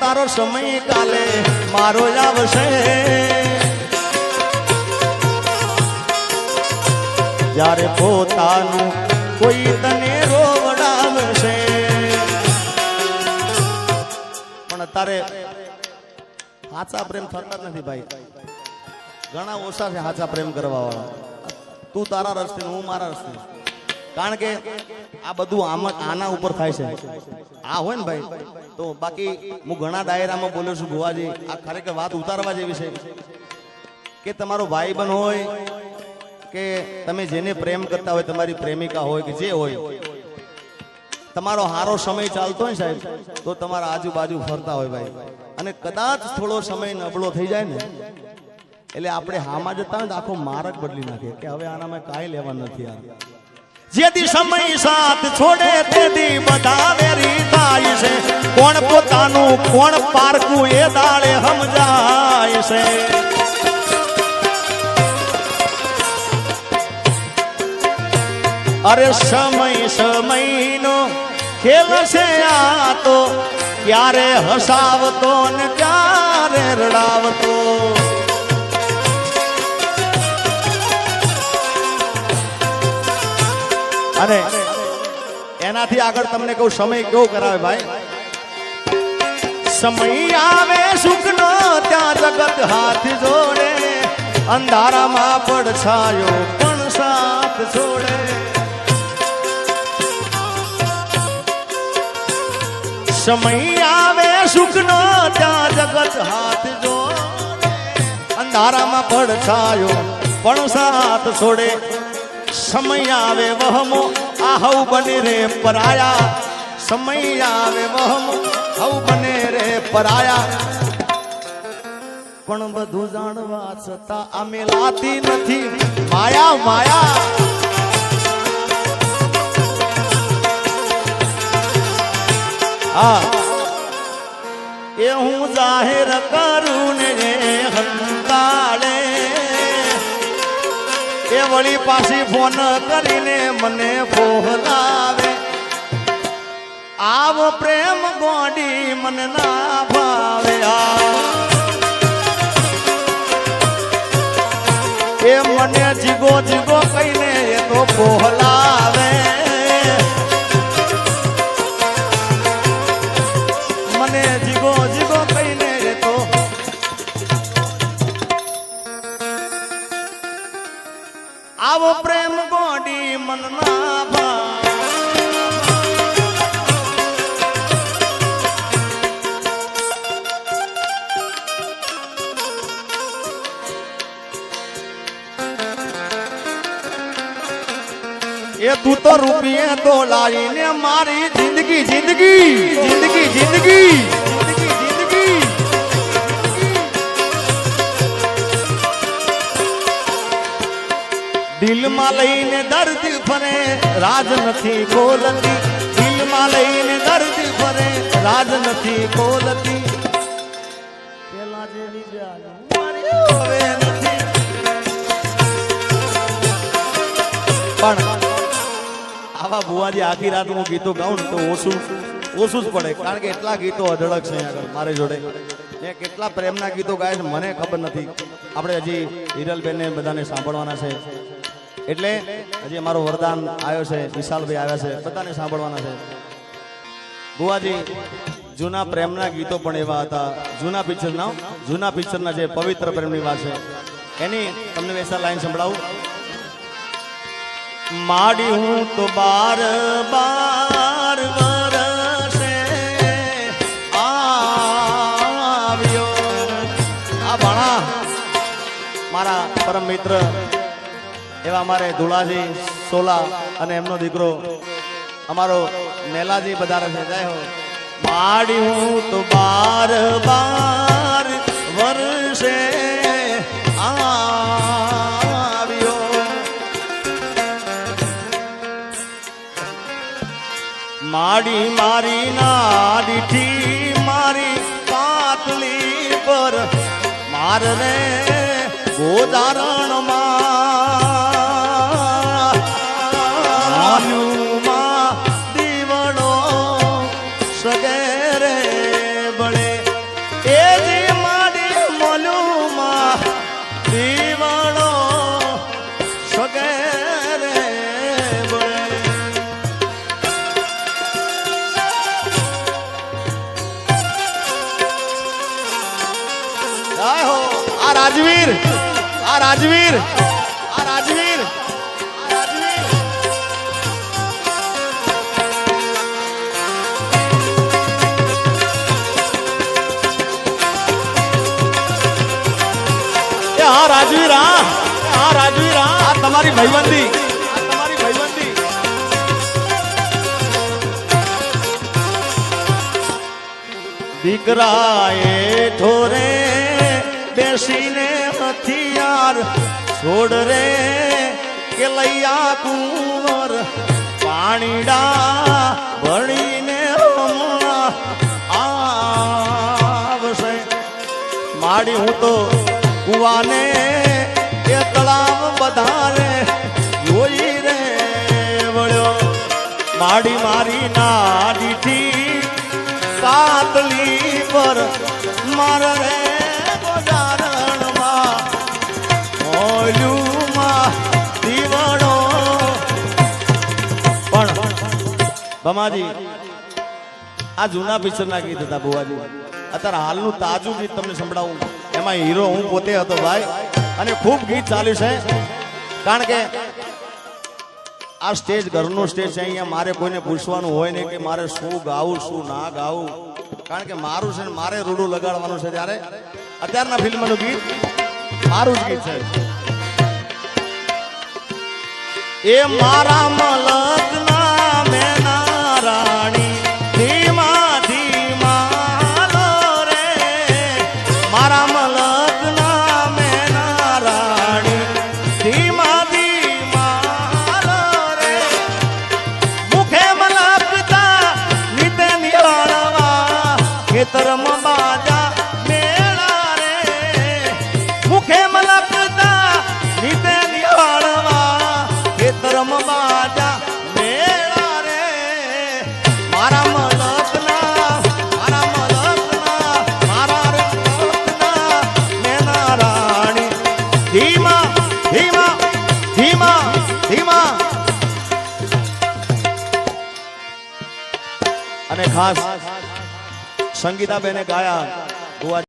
તારો સમય કાલે મારો આવશે જ્યારે પોતાનું કોઈ તને રોવડાવશે પણ તારે સાચા પ્રેમ થતા જ નથી ભાઈ ઘણા ઓછા છે સાચા પ્રેમ કરવા વાળા તું તારા રસ્તે હું મારા રસ્તે કારણ કે આ બધું આના ઉપર થાય છે આ હોય ને ભાઈ તો બાકી હું ઘણા ડાયરામાં બોલ્યો છું ભુવાજી આ ખરેખર વાત ઉતારવા જેવી છે કે તમારો ભાઈ બન હોય કે તમે જેને પ્રેમ કરતા હોય તમારી પ્રેમિકા હોય કે જે હોય તમારો હારો સમય ચાલતો હોય સાહેબ તો તમારા આજુબાજુ ફરતા હોય ભાઈ અને કદાચ થોડો સમય નબળો થઈ જાય ને એટલે આપણે હામાં જતા હોય તો આખો માર્ગ બદલી નાખે કે હવે આનામાં કાંઈ લેવા નથી આ જેથી સમય સાથ છોડે તેથી બધા વેરી થાય છે કોણ પોતાનું કોણ પારકું એ દાડે સમજાય છે અરે સમયનો ખેલ છે આ તો ક્યારે હસાવતો ને ક્યારે રડાવતો અને એનાથી આગળ તમને કહું સમય કેવો કરાવે ભાઈ સમય આવે સુખનો ત્યાં જગત હાથ જોડે અંધારામાં પડછાયો પણ સાથ છોડે સમય આવે સુખનો ત્યાં જગત હાથ જોડે અંધારામાં પડછાયો પણ સાથ છોડે સમય આવે વહમો આ હવ બને રે પરાયા સમય આવે વહમો હવ બને રે પરાયા પણ બધું જાણવા છતાં અમે લાતી નથી માયા માયા હા એ હું જાહેર કરું ને હંતાળે એ વળી પાછી ફોન કરીને મને બોલાવે આવો પ્રેમ ગોડી મને ના ભાવે એ મને જીગો જીગો કહીને એ તો બોલાવે મને જીગો જીગો કહીને એ તો આવો પ્રેમ ગોડી મન ના ભાવે એ તું તો રૂપિયે તો લાવીને મારી જિંદગી જિંદગી જિંદગી જિંદગી જિંદગી દિલમાં લઈને દર્દ ફરે રાજ નથી બોલતી દિલમાં લઈને દર્દ ફરે રાજ નથી બોલતી પેલા જેવી હવે નથી પણ આવા બુવાજી આખી રાત હું ગીતો ગાઉં ને તો ઓછું જ પડે કારણ કે એટલા ગીતો અઢળક છે આગળ મારી જોડે એ કેટલા પ્રેમના ગીતો ગાય છે મને ખબર નથી આપણે હજી હિરલબેનને બધાને સાંભળવાના છે એટલે હજી અમારો વરદાન આવ્યો છે વિશાલભાઈ આવ્યા છે બધાને સાંભળવાના છે બુવાજી જૂના પ્રેમના ગીતો પણ એવા હતા જૂના પિક્ચરના જે પવિત્ર પ્રેમની વાત છે એની તમને વેસા લાઈન સંભળાવું માડી હું તો બાર બાર વરસે આવ્યો આ ભાણા મારા પરમ મિત્ર એવા અમારે ધુળાજી સોલા અને એમનો દીકરો અમારો મેલાજી બધારે છે જય હો માડી હું તો બાર બાર વર્ષે આવ્યો માડી મારી નાડીથી મારી પાતલી પર મારને ગોદારણમાં દીવડો સગેરે બળે રાજવીર આ રાજવીર આ રાજવીર આ રાજવીર હા રાજવીર હા રાજવીર આ તમારી ભાઈબંધી આ તમારી ભાઈબંધી દીકરાએ ઠોરે બેસીને હથિયાર છોડ રે કે લૈયા કુંવર પાણીડા ભણીને આવશે માડી હું તો કુવાને એ તળાવ બધાને જોઈ રે વળ્યો માડી મારી નાડીથી કાતલી પર માર રે ગોજારણમાં મોલ્યુમાં દીવડો પણ ભમાજી આ જૂના પિક્ચરના ગીત હતા બુવાજી અત્યારે હાલનું તાજું ગીત તમને સંભળાવું એમાં હીરો હું પોતે હતો ભાઈ અને ખૂબ ગીત ચાલ્યું છે કારણ કે આ સ્ટેજ ઘરનું સ્ટેજ છે અહીંયા મારે કોઈને પૂછવાનું હોય નહીં કે મારે શું ગાવું શું ના ગાવું કારણ કે મારું છે ને મારે રૂડું લગાડવાનું છે ત્યારે અત્યારના ફિલ્મનું ગીત મારું જ ગીત છે એ મારા મલકના મેના રાણી ધીમા ધીમા લો રે મારા મલકના મેના રાણી ધીમા ધીમા લો રે મુખે મલકતા નીતે નિહાળવા ખેતરમાં બાજા મેળા રે મુખે મલકતા નીતે નિહાળવા ખેતરમાં બાજા મેળા રે મારા મલકના મેના રાણી ધીમા ધીમા ધીમા ધીમા અને ખાસ સંગીતાબેને ગાયા